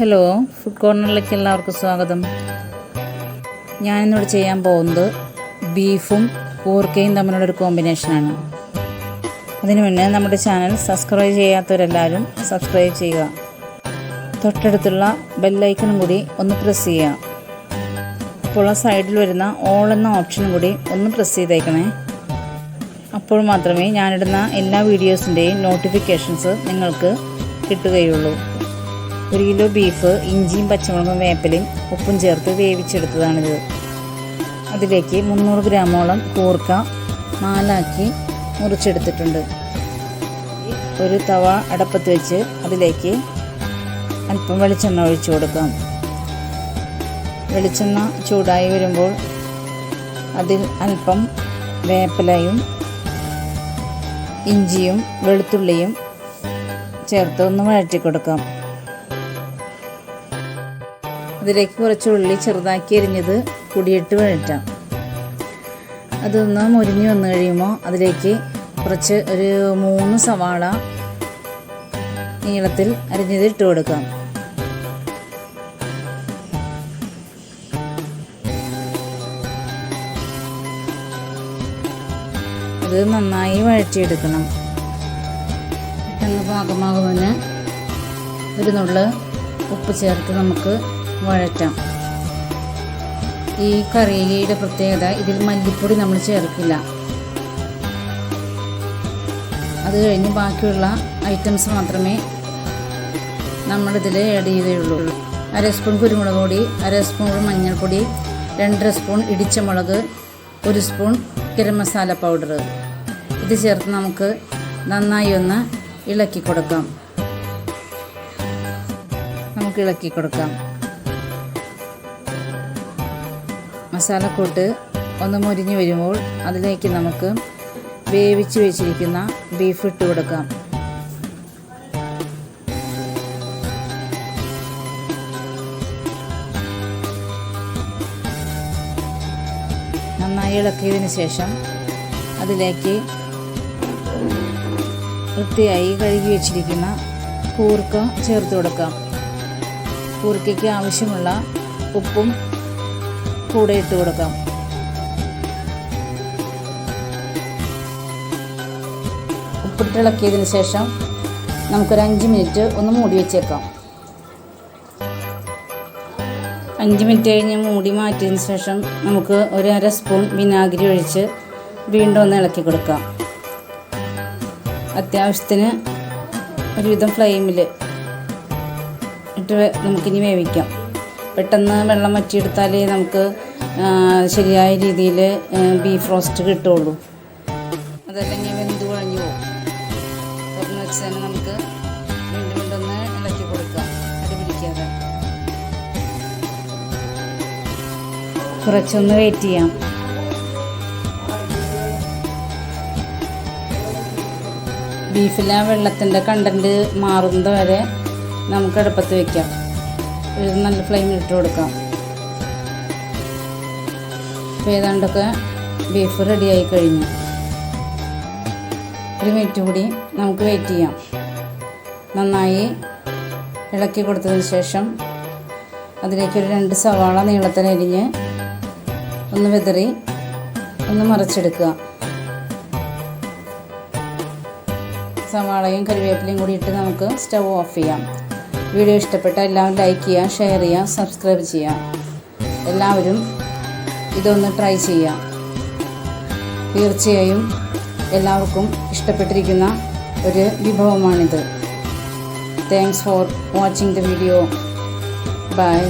Hello, food കോർണറിലേക്ക് എല്ലാവർക്കും സ്വാഗതം. ഞാനിന്നിവിടെ ചെയ്യാൻ പോകുന്നത് ബീഫും കൂർക്കയും തമ്മിലുള്ളൊരു കോമ്പിനേഷനാണ്. അതിനു മുന്നേ നമ്മുടെ ചാനൽ സബ്സ്ക്രൈബ് ചെയ്യാത്തവരെല്ലാവരും സബ്സ്ക്രൈബ് ചെയ്യുക. തൊട്ടടുത്തുള്ള ബെല്ലൈക്കണും കൂടി ഒന്ന് പ്രസ് ചെയ്യുക. അപ്പോൾ ആ സൈഡിൽ വരുന്ന ഓൾ എന്ന ഓപ്ഷനും കൂടി ഒന്ന് പ്രസ് ചെയ്തേക്കണേ. അപ്പോൾ മാത്രമേ ഞാനിടുന്ന എല്ലാ വീഡിയോസിൻ്റെയും നോട്ടിഫിക്കേഷൻസ് നിങ്ങൾക്ക് കിട്ടുകയുള്ളൂ. 1 കിലോ ബീഫ് ഇഞ്ചിയും പച്ചമുളകും വേപ്പിലയും ഉപ്പും ചേർത്ത് വേവിച്ചെടുത്തതാണിത്. അതിലേക്ക് 300 ഗ്രാമോളം കൂർക്ക 4 മുറിച്ചെടുത്തിട്ടുണ്ട്. ഒരു തവ അടപ്പത്ത് വെച്ച് അതിലേക്ക് അല്പം വെളിച്ചെണ്ണ ഒഴിച്ചു കൊടുക്കാം. വെളിച്ചെണ്ണ ചൂടായി വരുമ്പോൾ അതിൽ അല്പം വേപ്പിലയും ഇഞ്ചിയും വെളുത്തുള്ളിയും ചേർത്ത് ഒന്ന് വഴറ്റി കൊടുക്കാം. അതിലേക്ക് കുറച്ച് ഉള്ളി ചെറുതാക്കി എരിഞ്ഞത് പൊടിയിട്ട് വഴറ്റാം. അതൊന്ന് മുരിഞ്ഞ് വന്നു കഴിയുമ്പോൾ അതിലേക്ക് കുറച്ച് ഒരു 3 സവാള നീളത്തിൽ അരിഞ്ഞത് ഇട്ട് കൊടുക്കാം. അത് നന്നായി വഴറ്റിയെടുക്കണം. പെട്ടെന്ന് പാകമാകുമെന്ന് ഒരു നുള്ള് ഉപ്പ് ചേർത്ത് നമുക്ക് വഴറ്റാം. ഈ കറിയുടെ പ്രത്യേകത, ഇതിൽ മല്ലിപ്പൊടി നമ്മൾ ചേർക്കില്ല. അത് കഴിഞ്ഞ് ബാക്കിയുള്ള ഐറ്റംസ് മാത്രമേ നമ്മളിതിൽ ആഡ് ചെയ്യുകയുള്ളൂ. 1/2 സ്പൂൺ കുരുമുളക് പൊടി, 1/2 സ്പൂൺ മഞ്ഞൾപ്പൊടി, 2 സ്പൂൺ ഇടിച്ച മുളക്, 1 സ്പൂൺ ഗരം മസാല പൗഡർ. ഇത് ചേർത്ത് നമുക്ക് നന്നായി ഒന്ന് ഇളക്കി കൊടുക്കാം. മസാലക്കൂട്ട് ഒന്ന് മുരിഞ്ഞ് വരുമ്പോൾ അതിലേക്ക് നമുക്ക് വേവിച്ച് വെച്ചിരിക്കുന്ന ബീഫ് ഇട്ട് കൊടുക്കാം. നന്നായി ഇളക്കിയതിന് ശേഷം അതിലേക്ക് വൃത്തിയായി കഴുകി വെച്ചിരിക്കുന്ന കൂർക്ക ചേർത്ത് കൊടുക്കാം. കൂർക്കയ്ക്ക് ആവശ്യമുള്ള ഉപ്പും കൂടെ ഇട്ട് കൊടുക്കാം. ഉപ്പിട്ടിളക്കിയതിന് ശേഷം നമുക്കൊരു 5 മിനിറ്റ് ഒന്ന് മൂടി വെച്ചേക്കാം. 5 മിനിറ്റ് കഴിഞ്ഞ് മൂടി മാറ്റിയതിന് ശേഷം നമുക്ക് ഒരു 1/2 സ്പൂൺ വിനാഗിരി ഒഴിച്ച് വീണ്ടും ഒന്ന് ഇളക്കി കൊടുക്കാം. അത്യാവശ്യത്തിന് ഒരുവിധം ഫ്ലെയിമിൽ ഇട്ട് നമുക്കിനി വേവിക്കാം. പെട്ടെന്ന് വെള്ളം വറ്റിയെടുത്താലേ നമുക്ക് ശരിയായ രീതിയിൽ ബീഫ് റോസ്റ്റ് കിട്ടുള്ളൂ. അതല്ലെങ്കിൽ വെന്ത് കുഴഞ്ഞു പോകും. തുറന്ന് വെച്ച് തന്നെ നമുക്ക് വീണ്ടും ഒന്ന് ഇളക്കി കൊടുക്കാം, അടിപിടിക്കാതെ. കുറച്ചൊന്ന് വെയിറ്റ് ചെയ്യാം. ബീഫിലെ വെള്ളത്തിൻ്റെ കണ്ടൻറ്റ് മാറുന്നത് വരെ നമുക്ക് അടുപ്പത്ത് വയ്ക്കാം. ഒരു നല്ല ഫ്ലെയിമിൽ ഇട്ട് കൊടുക്കാം. ഇപ്പോൾ ഏതാണ്ടൊക്കെ ബീഫ് റെഡിയായി കഴിഞ്ഞു. 1 മിനിറ്റ് കൂടി നമുക്ക് വെയിറ്റ് ചെയ്യാം. നന്നായി ഇളക്കി കൊടുത്തതിന് ശേഷം അതിലേക്ക് ഒരു 2 സവാള നീളത്തിനരിഞ്ഞ് ഒന്ന് വിതറി ഒന്ന് മറിച്ചെടുക്കുക. സവാളയും കരിവേപ്പിലയും കൂടി ഇട്ട് നമുക്ക് സ്റ്റവ് ഓഫ് ചെയ്യാം. വീഡിയോ ഇഷ്ടപ്പെട്ട എല്ലാവരും ലൈക്ക് ചെയ്യുക, ഷെയർ ചെയ്യുക, സബ്സ്ക്രൈബ് ചെയ്യുക. എല്ലാവരും ഇതൊന്ന് ട്രൈ ചെയ്യുക. തീർച്ചയായും എല്ലാവർക്കും ഇഷ്ടപ്പെട്ടിരിക്കുന്ന ഒരു വിഭവമാണിത്. Thanks for watching the video. By.